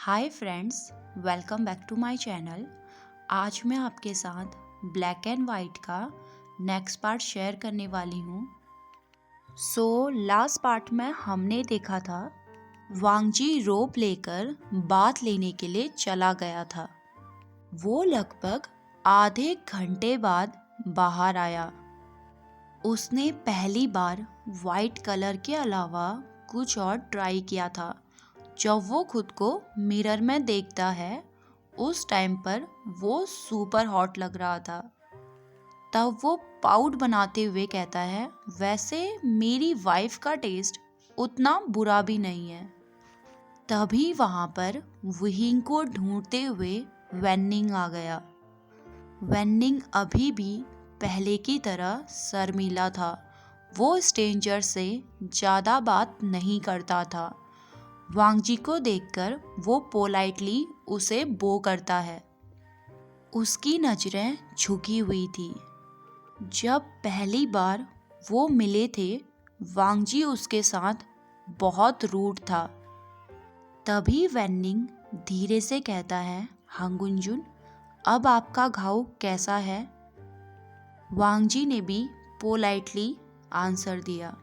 Hi friends, welcome back to my channel. आज मैं आपके साथ ब्लैक एंड वाइट का नेक्स्ट पार्ट शेयर करने वाली हूँ। लास्ट पार्ट में हमने देखा था वांगजी रोप लेकर बाथ लेने के लिए चला गया था। वो लगभग आधे घंटे बाद बाहर आया। उसने पहली बार वाइट कलर के अलावा कुछ और ट्राई किया था। जब वो खुद को मिरर में देखता है उस टाइम पर वो सुपर हॉट लग रहा था। तब वो पाउट बनाते हुए कहता है, वैसे मेरी वाइफ का टेस्ट उतना बुरा भी नहीं है। तभी वहाँ पर वहिंग को ढूंढते हुए वेन्निंग आ गया। वेन्निंग अभी भी पहले की तरह शर्मीला था। वो स्ट्रेंजर से ज़्यादा बात नहीं करता था। वांगजी को देखकर वो पोलाइटली उसे बो करता है। उसकी नजरें झुकी हुई थी। जब पहली बार वो मिले थे वांगजी उसके साथ बहुत रूड था। तभी वेन्निंग धीरे से कहता है, हांगुनजुन, अब आपका घाव कैसा है? वांगजी ने भी पोलाइटली आंसर दिया।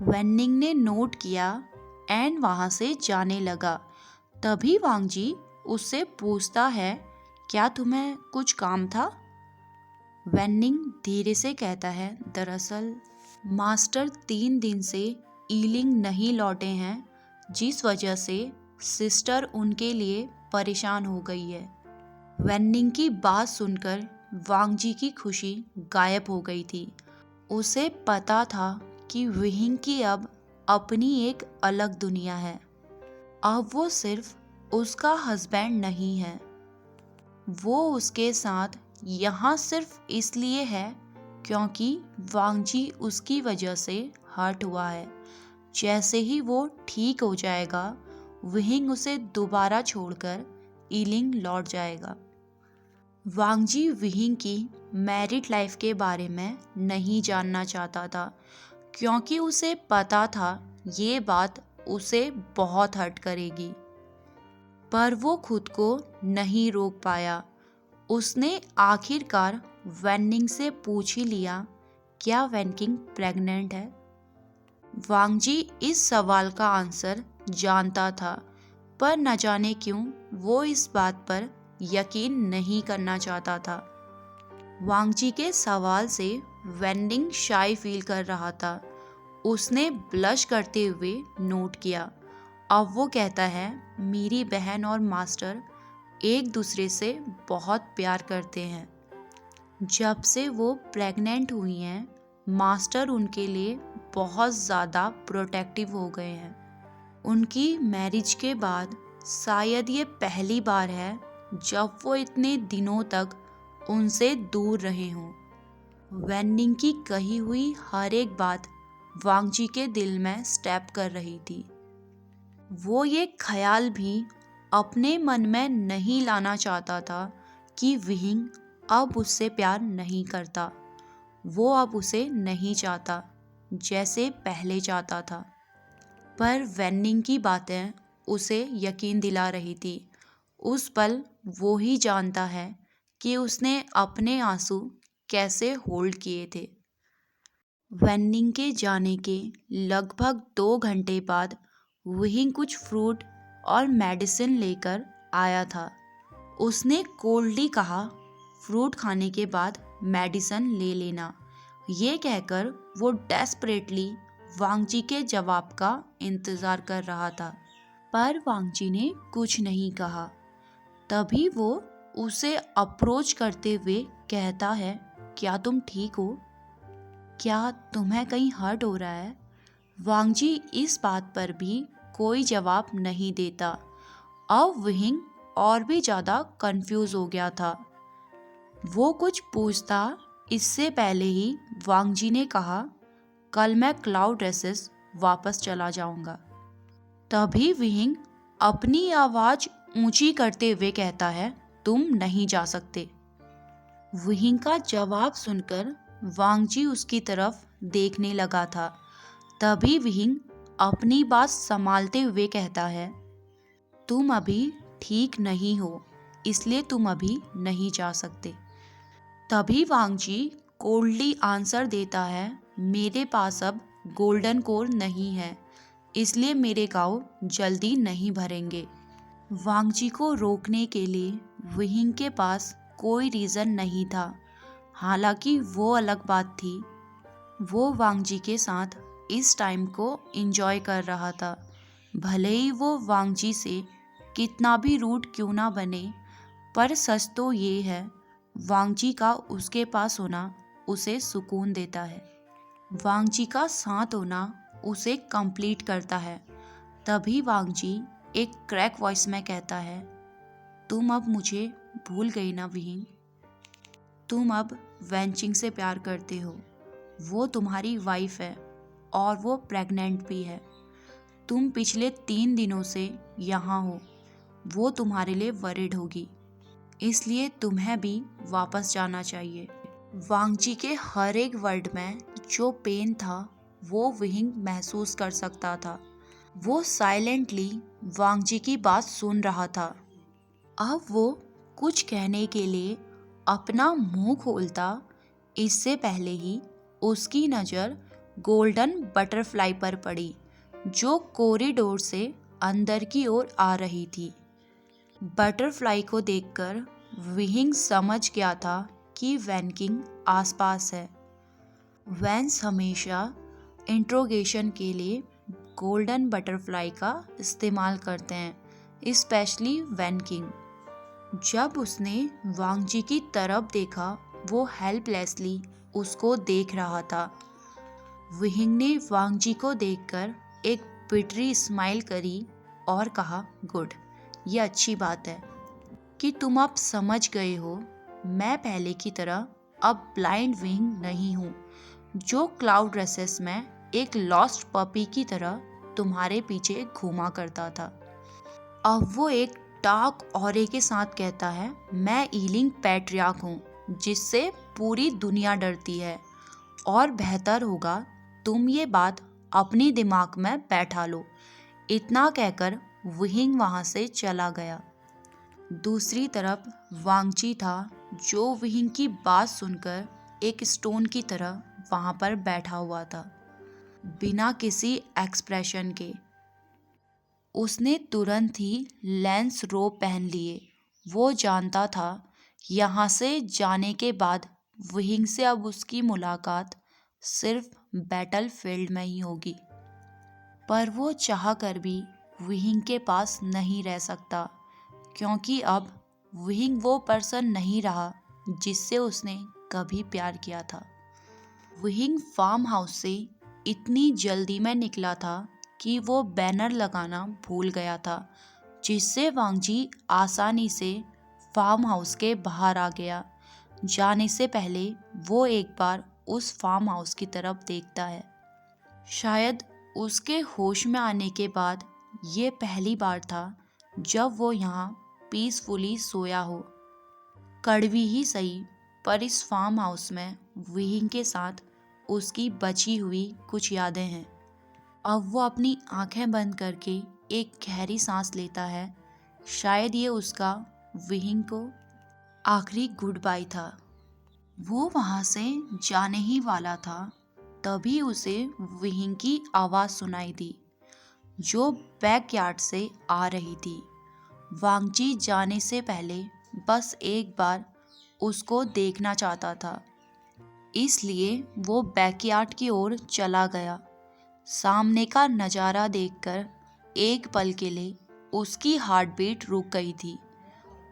वेन्निंग ने नोट किया एंड वहाँ से जाने लगा। तभी वांगजी उससे पूछता है, क्या तुम्हें कुछ काम था? वेन्निंग धीरे से कहता है, दरअसल मास्टर 3 दिन से ईलिंग नहीं लौटे हैं, जिस वजह से सिस्टर उनके लिए परेशान हो गई है। वेन्निंग की बात सुनकर वांगजी की खुशी गायब हो गई थी। उसे पता था कि वहिंग की अब अपनी एक अलग दुनिया है। अब वो सिर्फ उसका हस्बैंड नहीं है। वो उसके साथ यहाँ सिर्फ इसलिए है क्योंकि वांगजी उसकी वजह से हर्ट हुआ है। जैसे ही वो ठीक हो जाएगा वहिंग उसे दोबारा छोड़कर ईलिंग लौट जाएगा। वांगजी वहिंग की मैरिड लाइफ के बारे में नहीं जानना चाहता था क्योंकि उसे पता था ये बात उसे बहुत हर्ट करेगी। पर वो खुद को नहीं रोक पाया। उसने आखिरकार वेन्निंग से पूछ ही लिया, क्या वेनकिंग प्रेग्नेंट है? वांगजी इस सवाल का आंसर जानता था, पर न जाने क्यों वो इस बात पर यकीन नहीं करना चाहता था। वांगजी के सवाल से वेन्निंग शाय फील कर रहा था। उसने ब्लश करते हुए नोट किया। अब वो कहता है, मेरी बहन और मास्टर एक दूसरे से बहुत प्यार करते हैं। जब से वो प्रेग्नेंट हुई हैं मास्टर उनके लिए बहुत ज़्यादा प्रोटेक्टिव हो गए हैं। उनकी मैरिज के बाद शायद ये पहली बार है जब वो इतने दिनों तक उनसे दूर रहे हों। वेन्निंग की कही हुई हर एक बात वांगजी के दिल में स्टेप कर रही थी। वो ये ख्याल भी अपने मन में नहीं लाना चाहता था कि वहिंग अब उससे प्यार नहीं करता। वो अब उसे नहीं चाहता जैसे पहले चाहता था। पर वेन्निंग की बातें उसे यकीन दिला रही थी। उस पल वो ही जानता है कि उसने अपने आंसू कैसे होल्ड किए थे। वेन्निंग के जाने के लगभग 2 घंटे बाद वही कुछ फ्रूट और मेडिसिन लेकर आया था। उसने कोल्डली कहा, फ्रूट खाने के बाद मेडिसिन ले लेना। ये कहकर वो डेस्परेटली वांगजी के जवाब का इंतज़ार कर रहा था, पर वांगजी ने कुछ नहीं कहा। तभी वो उसे अप्रोच करते हुए कहता है, क्या तुम ठीक हो? क्या तुम्हें कहीं हर्ट हो रहा है? वांगजी इस बात पर भी कोई जवाब नहीं देता। अब वहिंग और भी ज़्यादा कंफ्यूज हो गया था। वो कुछ पूछता इससे पहले ही वांगजी ने कहा, कल मैं क्लाउड रेसेस वापस चला जाऊंगा। तभी वहिंग अपनी आवाज़ ऊंची करते हुए कहता है, तुम नहीं जा सकते। वहिंग का जवाब सुनकर वांगजी उसकी तरफ देखने लगा था। तभी वहिंग अपनी बात संभालते हुए कहता है, तुम अभी ठीक नहीं हो, इसलिए तुम अभी नहीं जा सकते। तभी वांगजी कोल्डली आंसर देता है, मेरे पास अब गोल्डन कोर नहीं है, इसलिए मेरे गाँव जल्दी नहीं भरेंगे। वांगजी को रोकने के लिए विहिंग के पास कोई रीज़न नहीं था। हालांकि वो अलग बात थी, वो वांगजी के साथ इस टाइम को एंजॉय कर रहा था। भले ही वो वांगजी से कितना भी रूड क्यों ना बने, पर सच तो ये है, वांगजी का उसके पास होना उसे सुकून देता है। वांगजी का साथ होना उसे कंप्लीट करता है। तभी वांगजी एक क्रैक वॉइस में कहता है, तुम अब मुझे भूल गई ना विहिंग? तुम अब वैनचिंग से प्यार करते हो, वो तुम्हारी वाइफ है और वो प्रेग्नेंट भी है। तुम पिछले 3 दिनों से यहाँ हो, वो तुम्हारे लिए वरिड होगी, इसलिए तुम्हें भी वापस जाना चाहिए। वांगजी के हर एक वर्ड में जो पेन था वो विहिंग महसूस कर सकता था। वो साइलेंटली वांगजी की बात सुन रहा था। अब वो कुछ कहने के लिए अपना मुंह खोलता, इससे पहले ही उसकी नज़र गोल्डन बटरफ्लाई पर पड़ी, जो कॉरिडोर से अंदर की ओर आ रही थी। बटरफ्लाई को देखकर विहिंग समझ गया था कि वैनकिंग आसपास है। वैन्स हमेशा इंट्रोगेशन के लिए गोल्डन बटरफ्लाई का इस्तेमाल करते हैं, स्पेशली वैनकिंग। जब उसने वांगजी की तरफ देखा, वो हेल्पलेसली उसको देख रहा था। विहिंग ने वांगजी को देखकर एक बिटरी स्माइल करी और कहा, गुड, ये अच्छी बात है कि तुम अब समझ गए हो। मैं पहले की तरह अब ब्लाइंड विहिंग नहीं हूँ, जो क्लाउड रेसेस में एक लॉस्ट पपी की तरह तुम्हारे पीछे घूमा करता था। अब वो एक डार्क ऑरे के साथ कहता है, मैं ईलिंग पैट्रियार्क हूँ, जिससे पूरी दुनिया डरती है, और बेहतर होगा तुम ये बात अपनी दिमाग में बैठा लो। इतना कहकर विहिंग वहाँ से चला गया। दूसरी तरफ वांगजी था, जो विहिंग की बात सुनकर एक स्टोन की तरह वहाँ पर बैठा हुआ था, बिना किसी एक्सप्रेशन के। उसने तुरंत ही लेंस रोब पहन लिए। वो जानता था यहाँ से जाने के बाद विहिंग से अब उसकी मुलाकात सिर्फ बैटल फील्ड में ही होगी। पर वो चाह कर भी विहिंग के पास नहीं रह सकता, क्योंकि अब विहिंग वो पर्सन नहीं रहा जिससे उसने कभी प्यार किया था। विहिंग फार्म हाउस से इतनी जल्दी में निकला था कि वो बैनर लगाना भूल गया था, जिससे वांगजी आसानी से फार्म हाउस के बाहर आ गया। जाने से पहले वो एक बार उस फार्म हाउस की तरफ देखता है। शायद उसके होश में आने के बाद ये पहली बार था जब वो यहाँ पीसफुली सोया हो। कड़वी ही सही, पर इस फार्म हाउस में विहिंग के साथ उसकी बची हुई कुछ यादें हैं। अब वो अपनी आंखें बंद करके एक गहरी सांस लेता है। शायद ये उसका विहिंग को आखिरी गुड बाय था। वो वहाँ से जाने ही वाला था, तभी उसे विहिंग की आवाज़ सुनाई दी, जो बैकयार्ड से आ रही थी। वांगजी जाने से पहले बस एक बार उसको देखना चाहता था, इसलिए वो बैकयार्ड की ओर चला गया। सामने का नज़ारा देखकर एक पल के लिए उसकी हार्ट बीट रुक गई थी।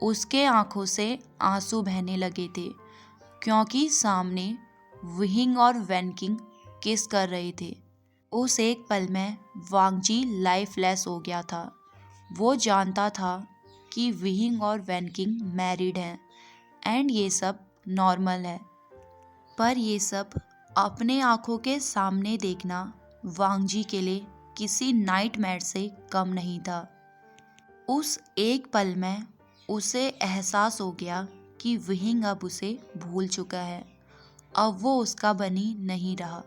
उसके आंखों से आंसू बहने लगे थे, क्योंकि सामने विहिंग और वैनकिंग किस कर रहे थे। उस एक पल में वांगजी लाइफलेस हो गया था। वो जानता था कि विहिंग और वैनकिंग मैरिड हैं एंड ये सब नॉर्मल है, पर ये सब अपने आंखों के सामने देखना वांगजी के लिए किसी नाइटमेयर से कम नहीं था। उस एक पल में उसे एहसास हो गया कि विहिंग अब उसे भूल चुका है, अब वो उसका बनी नहीं रहा।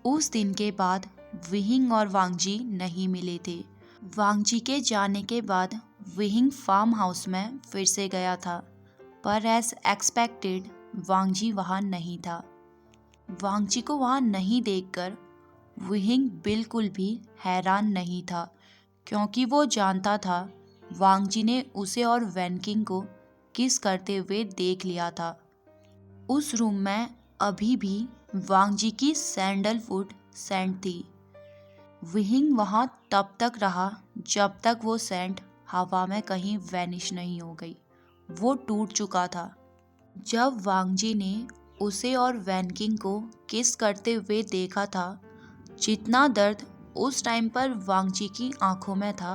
उस दिन के बाद विहिंग और वांगजी नहीं मिले थे। वांगजी के जाने के बाद विहिंग फार्म हाउस में फिर से गया था, पर एज एक्सपेक्टेड वांगजी वहाँ नहीं था। वांगजी को वहाँ नहीं देखकर विहिंग बिल्कुल भी हैरान नहीं था, क्योंकि वो जानता था वांगजी ने उसे और वैनकिंग को किस करते हुए देख लिया था। उस रूम में अभी भी वांगजी की सैंडलवुड सेंट थी। विहिंग वहाँ तब तक रहा जब तक वो सेंट हवा में कहीं वैनिश नहीं हो गई। वो टूट चुका था। जब वांगजी ने उसे और वैनकिंग को किस करते हुए देखा था, जितना दर्द उस टाइम पर वांगजी की आंखों में था,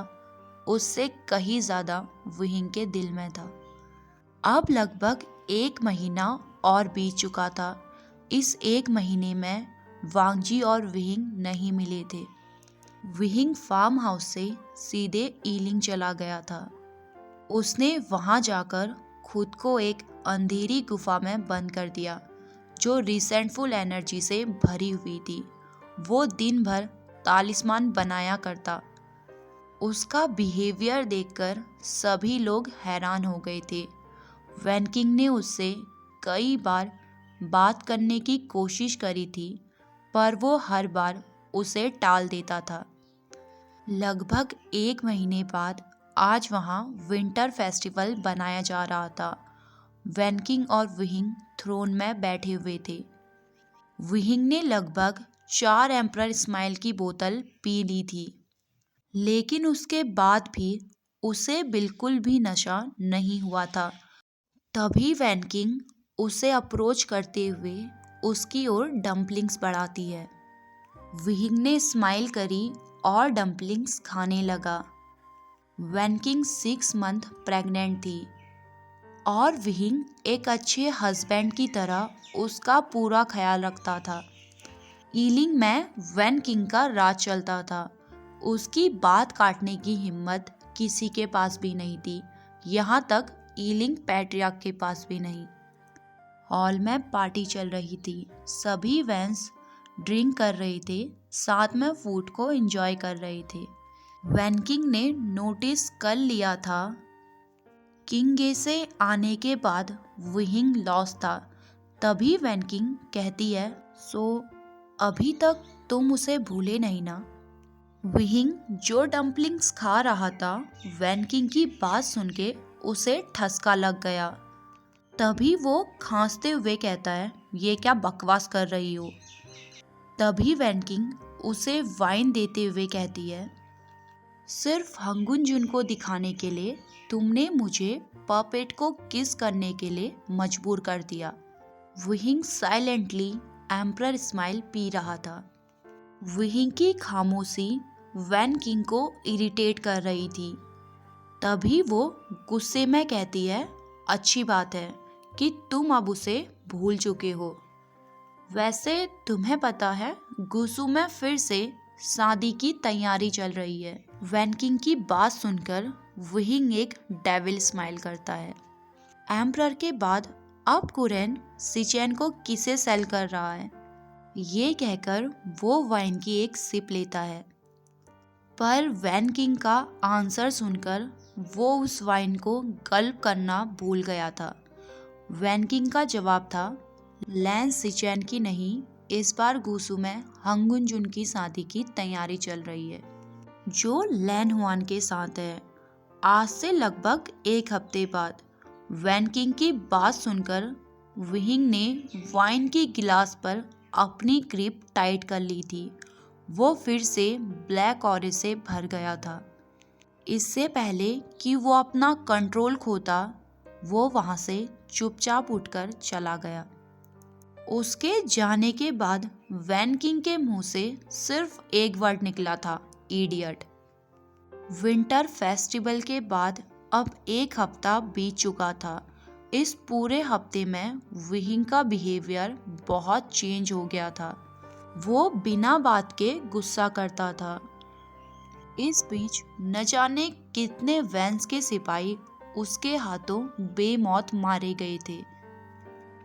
उससे कहीं ज़्यादा विहिंग के दिल में था। अब लगभग 1 महीना और बीत चुका था। इस 1 महीने में वांगजी और विहिंग नहीं मिले थे। विहिंग फार्म हाउस से सीधे ईलिंग चला गया था। उसने वहां जाकर खुद को एक अंधेरी गुफा में बंद कर दिया, जो रिसेंटफुल एनर्जी से भरी हुई थी। वो दिन भर तालिस्मान बनाया करता। उसका बिहेवियर देखकर सभी लोग हैरान हो गए थे। वैनकिंग ने उससे कई बार बात करने की कोशिश करी थी, पर वो हर बार उसे टाल देता था। लगभग 1 महीने बाद आज वहाँ विंटर फेस्टिवल बनाया जा रहा था। वैनकिंग और विहिंग थ्रोन में बैठे हुए थे। विहिंग ने लगभग 4 एम्परर स्माइल की बोतल पी ली थी, लेकिन उसके बाद भी उसे बिल्कुल भी नशा नहीं हुआ था। तभी वैनकिंग उसे अप्रोच करते हुए उसकी ओर डम्पलिंग्स बढ़ाती है। विहिंग ने स्माइल करी और डम्पलिंग्स खाने लगा। वैनकिंग 6 मंथ प्रेग्नेंट थी और विहिंग एक अच्छे हस्बैंड की तरह उसका पूरा ख्याल रखता था। ईलिंग में वैनकिंग का राज चलता था। उसकी बात काटने की हिम्मत किसी के पास भी नहीं थी, यहाँ तक ईलिंग पैट्रियार्क के पास भी नहीं। हॉल में पार्टी चल रही थी। सभी वैंस ड्रिंक कर रहे थे, साथ में फूड को एंजॉय कर रहे थे। वैनकिंग ने नोटिस कर लिया था किंगे से आने के बाद विहिंग लॉस था। तभी वैनकिंग कहती है, सो अभी तक तुम उसे भूले नहीं ना? विहिंग जो डम्पलिंग्स खा रहा था, वैनकिंग की बात सुन के उसे ठसका लग गया। तभी वो खांसते हुए कहता है, ये क्या बकवास कर रही हो? तभी वैनकिंग उसे वाइन देते हुए कहती है, सिर्फ हंगुन जुन को दिखाने के लिए तुमने मुझे पपेट को किस करने के लिए मजबूर कर दिया। विहिंग साइलेंटली एम्परर स्माइल पी रहा था। विहिंग की खामोशी वैनकिंग को इरिटेट कर रही थी। तभी वो गुस्से में कहती है, अच्छी बात है कि तुम अब उसे भूल चुके हो। वैसे तुम्हें पता है गुसू में फिर से शादी की तैयारी चल रही है। वैनकिंग की बात सुनकर विहिंग एक डेविल स्माइल करता है। एम्परर के बाद अब कुरेन सिचेन को किसे सेल कर रहा है, ये कहकर वो वाइन की एक सिप लेता है। पर वैनकिंग का आंसर सुनकर वो उस वाइन को गल्प करना भूल गया था। वैनकिंग का जवाब था, लैन सिचेन की नहीं, इस बार गुसू में हंगुन जुन की शादी की तैयारी चल रही है, जो लैन हुआन के साथ है। आज से लगभग 1 हफ्ते बाद। वैनकिंग की बात सुनकर विहिंग ने वाइन की गिलास पर अपनी ग्रिप टाइट कर ली थी। वो फिर से ब्लैक ऑरेंज से भर गया था। इससे पहले कि वो अपना कंट्रोल खोता, वो वहाँ से चुपचाप उठकर चला गया। उसके जाने के बाद वैनकिंग के मुंह से सिर्फ एक वर्ड निकला था, इडियट। विंटर फेस्टिवल के बाद अब 1 हफ्ता बीत चुका था। इस पूरे हफ्ते में विहिंग का बिहेवियर बहुत चेंज हो गया था। वो बिना बात के गुस्सा करता था। इस बीच न जाने कितने वैंस के सिपाही उसके हाथों बेमौत मारे गए थे।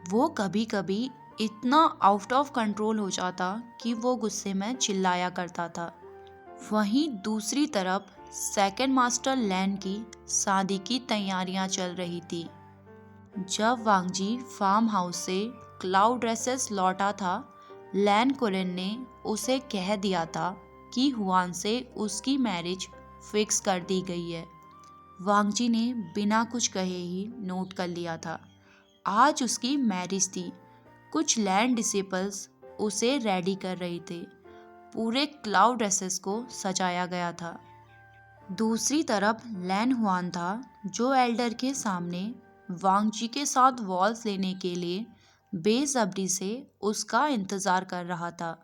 वो कभी कभी इतना आउट ऑफ कंट्रोल हो जाता कि वो गुस्से में चिल्लाया करता था। वहीं दूसरी तरफ सेकंड मास्टर लैन की शादी की तैयारियां चल रही थी। जब वांगजी फार्म हाउस से क्लाउड रेसेस लौटा था, लैन कुलिन ने उसे कह दिया था कि हुआन से उसकी मैरिज फिक्स कर दी गई है। वांगजी ने बिना कुछ कहे ही नोट कर लिया था। आज उसकी मैरिज थी। कुछ लैंड डिसिपल्स उसे रेडी कर रहे थे। पूरे क्लाउड रेसेस को सजाया गया था। दूसरी तरफ लैन हुआन था, जो एल्डर के सामने वांगजी के साथ वॉल्स लेने के लिए बेसब्री से उसका इंतज़ार कर रहा था।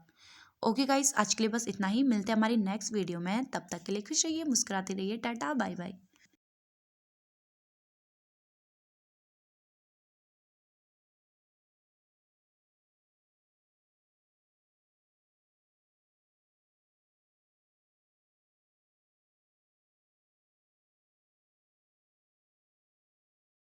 ओके गाइस, आज के लिए बस इतना ही। मिलते हैं हमारी नेक्स्ट वीडियो में। तब तक के लिए खुश रहिए, मुस्कुराते रहिए। Tata bye bye.